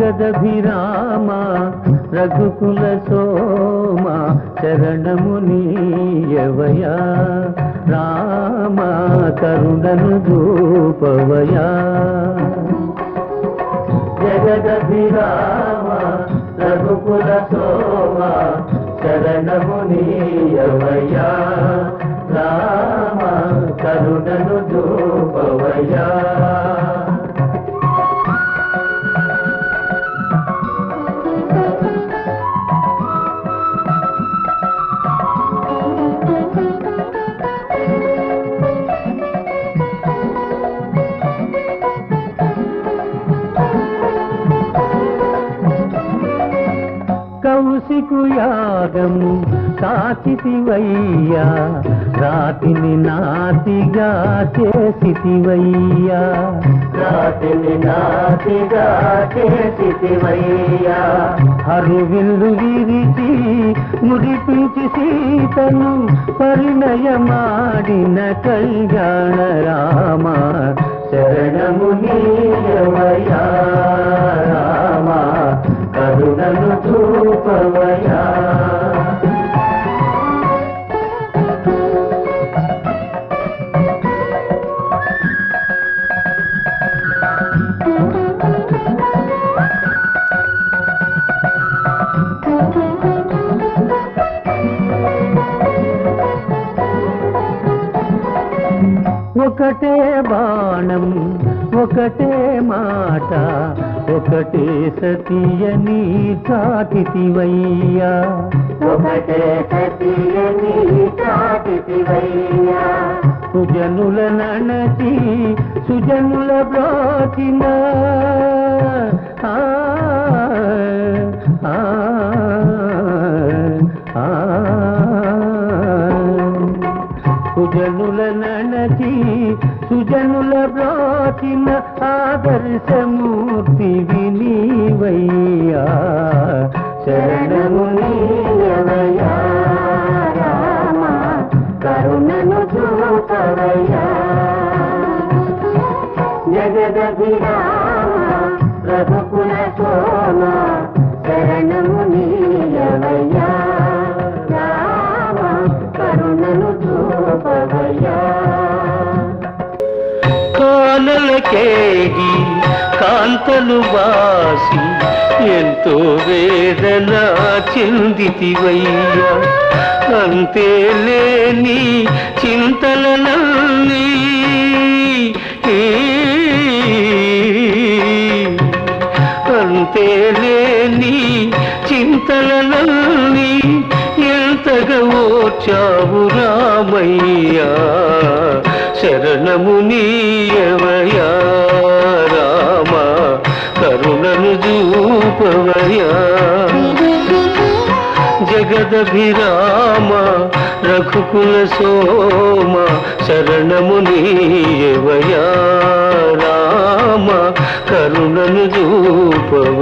జగదభిరామ రఘుకుల సోమ శరణము నీయవయా రామ కరుణను చూపవయా జగదభిరామ రఘుకుల సోమ శరణము నీయవయా రామ కరుణను చూపవయా కౌశికు యాగము కాచితివయ్యా రాతిని నాతిగా చేసితివయ్యా రాతిని నాతిగా చేసితివయ్యా హరివిల్లు విరిచి ముడిపించి సీతను పరిణయమాడిన కళ్యాణ రామ శరణము నీయవయా రామ కరుణను చూపవయా ఒకటే బాణం ఒకటే మాట ఒకటే సతియని చాటితివయ్యా ఒకటే సతియని చాటితివయ్యా సుజనుల నణచి సుజనుల బ్రోచిన సుజనుల నణచి సుజనుల బ్రోచిన ఆదర్శమూర్తి వినీవయ్యా శరణము నీయవయా రామ కరుణను చూపవయ్యా జగదభిరామ రఘుకుల సోమ శరణము నీయవయా రామ కరుణను చూపవయ్యా కానలకేగి కాంతలు వాసి ఎంతో వేదన చెందితివయ్యా అంతే లేని చింతలనల్ని అంతే లేని చింతలనల్ని ఎంతగా ఓర్చావు రామయ్యా శరణము నీయవయా రామ కరుణను చూపవయా జగదభిరామ రఘుకుల సోమ శరణము నీయవయా రామ కరుణను చూపవయా